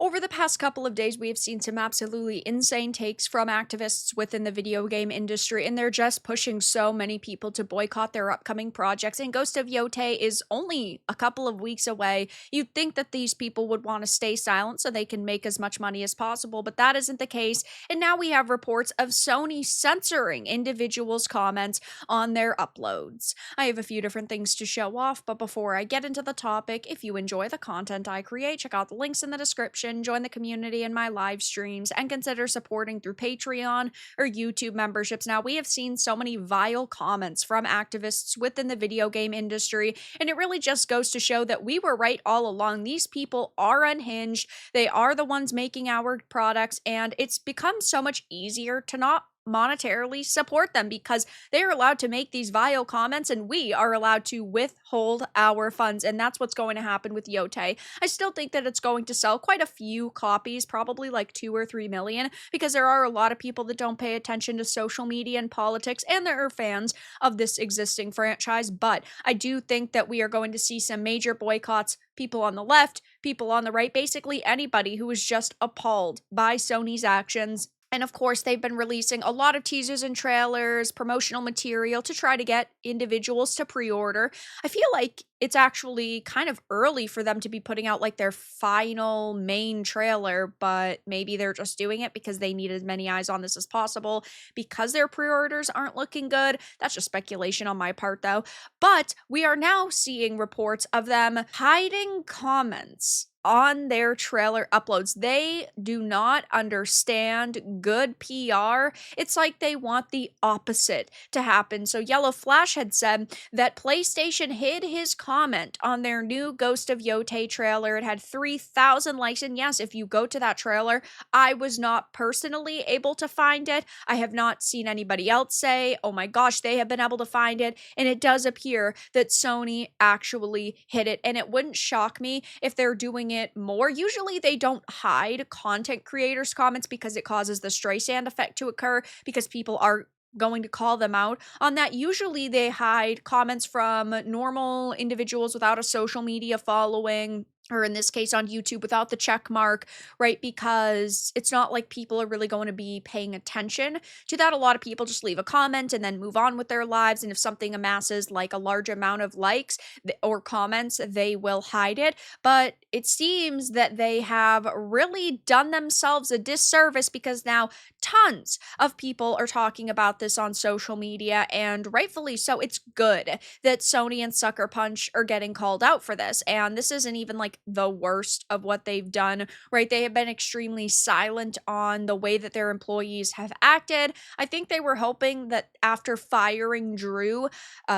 Over the past couple of days, we have seen some absolutely insane takes from activists within the video game industry, and they're just pushing so many people to boycott their upcoming projects. And Ghost of Yotei is only a couple of weeks away. You'd think that these people would want to stay silent so they can make as much money as possible, but that isn't the case. And now we have reports of Sony censoring individuals' comments on their uploads. I have a few different things to show off, but before I get into the topic, if you enjoy the content I create, check out the links in the description, join the community in my live streams, and consider supporting through Patreon or YouTube memberships. Now, we have seen so many vile comments from activists within the video game industry, and it really just goes to show that we were right all along. These people are unhinged. They are the ones making our products, and it's become so much easier to not monetarily support them because they're allowed to make these vile comments and we are allowed to withhold our funds, and that's what's going to happen with Yotei. I still think that it's going to sell quite a few copies, probably like 2 or 3 million, because there are a lot of people that don't pay attention to social media and politics, and there are fans of this existing franchise. But I do think that we are going to see some major boycotts. People on the left, people on the right, basically anybody who is just appalled by Sony's actions. And of course, they've been releasing a lot of teasers and trailers, promotional material to try to get individuals to pre-order. I feel like it's actually kind of early for them to be putting out like their final main trailer, but maybe they're just doing it because they need as many eyes on this as possible because their pre-orders aren't looking good. That's just speculation on my part though. But we are now seeing reports of them hiding comments on their trailer uploads. They do not understand good PR. It's like they want the opposite to happen. So Yellow Flash had said that PlayStation hid his comment on their new Ghost of Yotei trailer. It had 3,000 likes, and yes, if you go to that trailer, I was not personally able to find it. I have not seen anybody else say, oh my gosh, they have been able to find it, and it does appear that Sony actually hid it, and it wouldn't shock me if they're doing it more. Usually they don't hide content creators' comments because it causes the Streisand effect to occur because people are going to call them out on that. Usually they hide comments from normal individuals without a social media following, or in this case on YouTube without the check mark, right? Because it's not like people are really going to be paying attention to that. A lot of people just leave a comment and then move on with their lives. And if something amasses like a large amount of likes or comments, they will hide it. But it seems that they have really done themselves a disservice because now tons of people are talking about this on social media, and rightfully so. It's good that Sony and Sucker Punch are getting called out for this. And this isn't even like the worst of what they've done, right? They have been extremely silent on the way that their employees have acted. I think they were hoping that after firing Drew,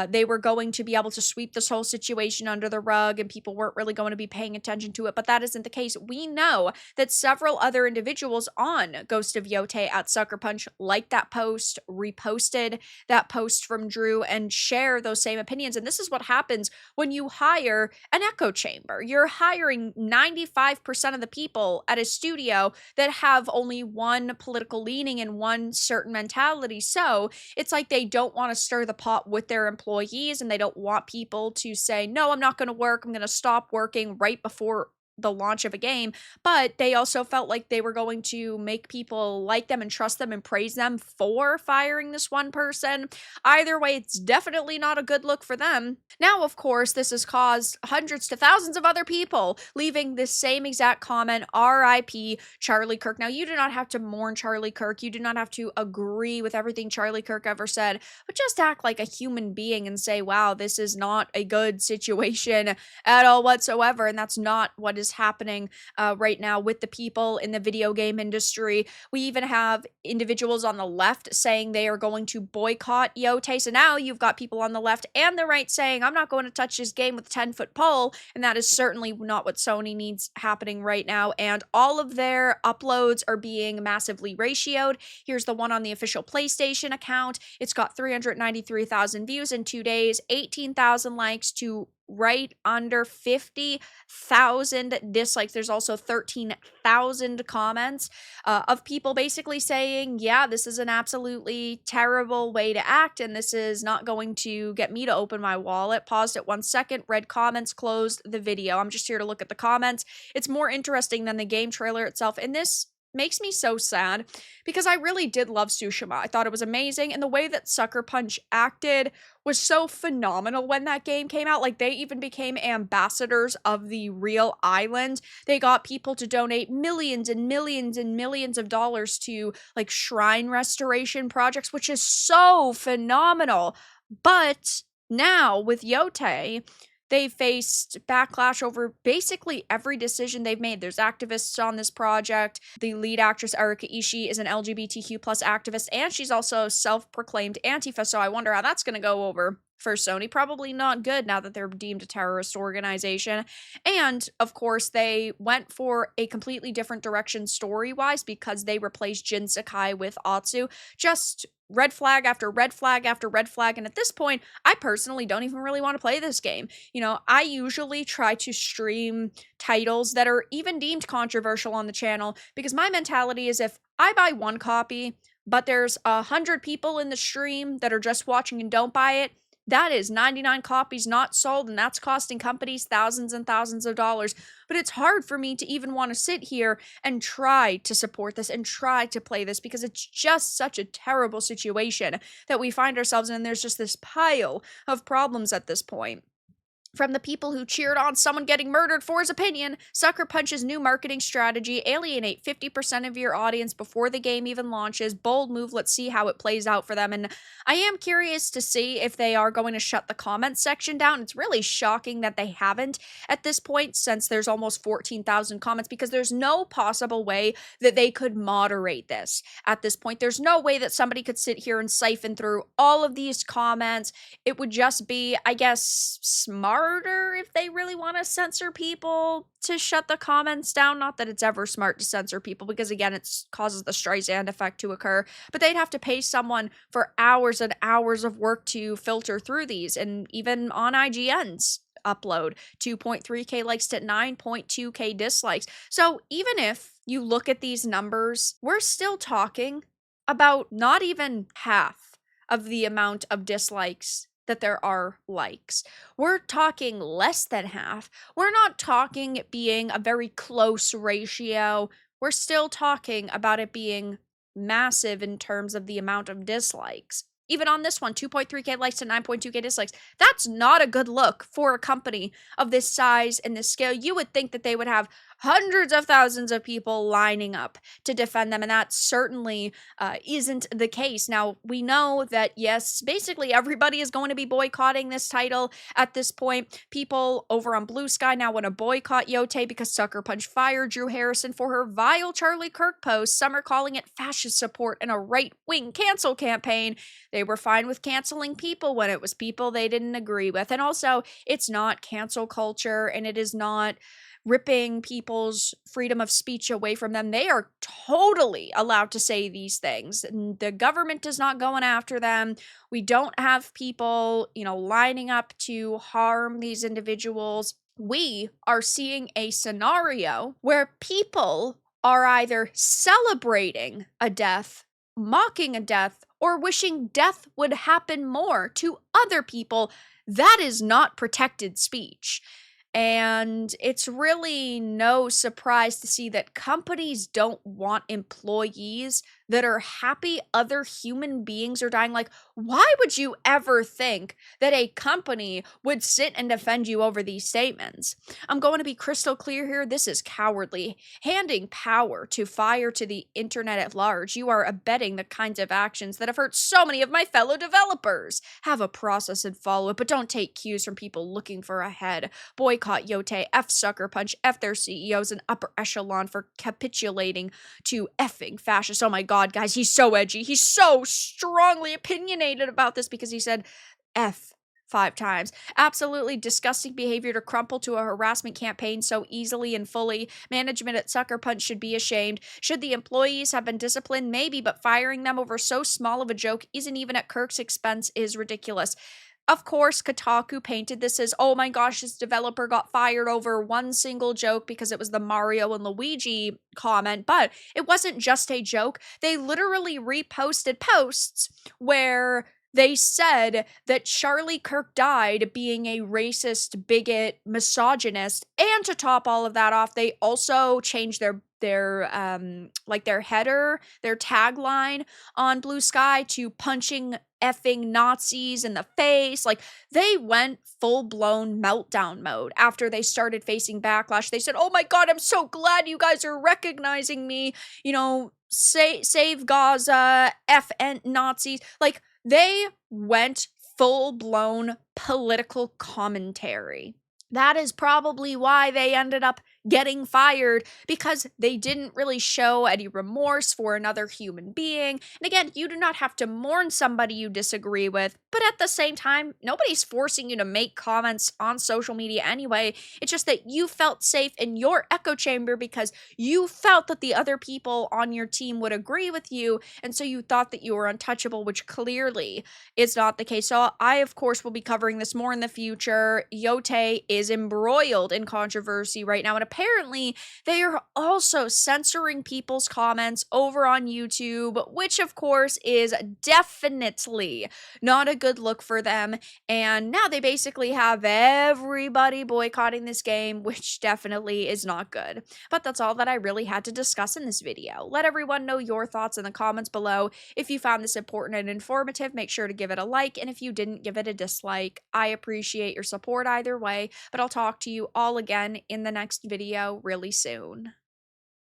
they were going to be able to sweep this whole situation under the rug and people weren't really going to be paying attention to it, but that isn't the case. We know that several other individuals on Ghost of Yotei at Sucker Punch liked that post, reposted that post from Drew, and share those same opinions. And this is what happens when you hire an echo chamber. You're hiring 95% of the people at a studio that have only one political leaning and one certain mentality. So it's like they don't want to stir the pot with their employees, and they don't want people to say, no, I'm not going to work. I'm going to stop working right before the launch of a game. But they also felt like they were going to make people like them and trust them and praise them for firing this one person. Either way, it's definitely not a good look for them. Now, of course, this has caused hundreds to thousands of other people leaving this same exact comment, RIP Charlie Kirk. Now, you do not have to mourn Charlie Kirk. You do not have to agree with everything Charlie Kirk ever said, but just act like a human being and say, wow, this is not a good situation at all whatsoever. And that's not what is happening right now with the people in the video game industry. We even have individuals on the left saying they are going to boycott Yotei. So now you've got people on the left and the right saying, I'm not going to touch this game with a 10-foot pole. And that is certainly not what Sony needs happening right now. And all of their uploads are being massively ratioed. Here's the one on the official PlayStation account. It's got 393,000 views in 2 days, 18,000 likes to right under 50,000 dislikes. There's also 13,000 comments of people basically saying, yeah, this is an absolutely terrible way to act, and this is not going to get me to open my wallet. Paused it 1 second, read comments, closed the video. I'm just here to look at the comments. It's more interesting than the game trailer itself, and this makes me so sad because I really did love Tsushima. I thought it was amazing, and the way that Sucker Punch acted was so phenomenal when that game came out. Like, they even became ambassadors of the real island. They got people to donate millions and millions and millions of dollars to like shrine restoration projects, which is so phenomenal. But now with Yotei, they faced backlash over basically every decision they've made. There's activists on this project. The lead actress, Erika Ishii, is an LGBTQ plus activist, and she's also self-proclaimed Antifa, so I wonder how that's going to go over for Sony. Probably not good now that they're deemed a terrorist organization. And, of course, they went for a completely different direction story-wise because they replaced Jin Sakai with Atsu. Just red flag after red flag after red flag, and at this point, I personally don't even really want to play this game. You know, I usually try to stream titles that are even deemed controversial on the channel because my mentality is if I buy one copy, but there's 100 people in the stream that are just watching and don't buy it, that is 99 copies not sold, and that's costing companies thousands and thousands of dollars. But it's hard for me to even want to sit here and try to support this and try to play this because it's just such a terrible situation that we find ourselves in. And there's just this pile of problems at this point. From the people who cheered on someone getting murdered for his opinion, Sucker Punch's new marketing strategy, alienate 50% of your audience before the game even launches. Bold move, let's see how it plays out for them. And I am curious to see if they are going to shut the comments section down. It's really shocking that they haven't at this point since there's almost 14,000 comments because there's no possible way that they could moderate this at this point. There's no way that somebody could sit here and siphon through all of these comments. It would just be, I guess, smart if they really want to censor people to shut the comments down. Not that it's ever smart to censor people because, again, it causes the Streisand effect to occur, but they'd have to pay someone for hours and hours of work to filter through these. And even on IGN's upload, 2.3k likes to 9.2k dislikes. So even if you look at these numbers, we're still talking about not even half of the amount of dislikes that there are likes. We're talking less than half. We're not talking it being a very close ratio. We're still talking about it being massive in terms of the amount of dislikes. Even on this one, 2.3k likes to 9.2k dislikes. That's not a good look for a company of this size and this scale. You would think that they would have hundreds of thousands of people lining up to defend them, and that certainly isn't the case. Now, we know that, yes, basically everybody is going to be boycotting this title at this point. People over on Blue Sky now want to boycott Yotei because Sucker Punch fired Drew Harrison for her vile Charlie Kirk post. Some are calling it fascist support and a right-wing cancel campaign. They were fine with canceling people when it was people they didn't agree with. And also, it's not cancel culture, and it is not ripping people's freedom of speech away from them. They are totally allowed to say these things. The government is not going after them. We don't have people, lining up to harm these individuals. We are seeing a scenario where people are either celebrating a death, mocking a death, or wishing death would happen more to other people. That is not protected speech. And it's really no surprise to see that companies don't want employees that are happy other human beings are dying. Like, why would you ever think that a company would sit and defend you over these statements? I'm going to be crystal clear here. This is cowardly. Handing power to fire to the internet at large, you are abetting the kinds of actions that have hurt so many of my fellow developers. Have a process and follow it, but don't take cues from people looking for a head. Boycott Yotei, F Sucker Punch, F their CEOs and upper echelon for capitulating to effing fascists. Oh my god, guys, he's so edgy. He's so strongly opinionated about this because he said F 5 times. Absolutely disgusting behavior to crumple to a harassment campaign so easily and fully. Management at Sucker Punch should be ashamed. Should the employees have been disciplined? Maybe, but firing them over so small of a joke isn't even at Kirk's expense is ridiculous. Of course, Kotaku painted this as, oh my gosh, this developer got fired over one single joke because it was the Mario and Luigi comment, but it wasn't just a joke. They literally reposted posts where they said that Charlie Kirk died being a racist, bigot, misogynist, and to top all of that off, they also changed their header, their tagline on Blue Sky to punching effing Nazis in the face. Like, they went full blown meltdown mode after they started facing backlash. They said, "Oh my god, I'm so glad you guys are recognizing me. You know, save Gaza, F and Nazis." Like, they went full blown political commentary. That is probably why they ended up getting fired, because they didn't really show any remorse for another human being. And again, you do not have to mourn somebody you disagree with, but at the same time, nobody's forcing you to make comments on social media anyway. It's just that you felt safe in your echo chamber because you felt that the other people on your team would agree with you, and so you thought that you were untouchable, which clearly is not the case. So I, of course, will be covering this more in the future. Yotei is embroiled in controversy right now, and apparently they are also censoring people's comments over on YouTube, which of course is definitely not a good look for them. And now they basically have everybody boycotting this game, which definitely is not good. But that's all that I really had to discuss in this video. Let everyone know your thoughts in the comments below. If you found this important and informative, make sure to give it a like, and if you didn't, give it a dislike. I appreciate your support either way, but I'll talk to you all again in the next video really soon.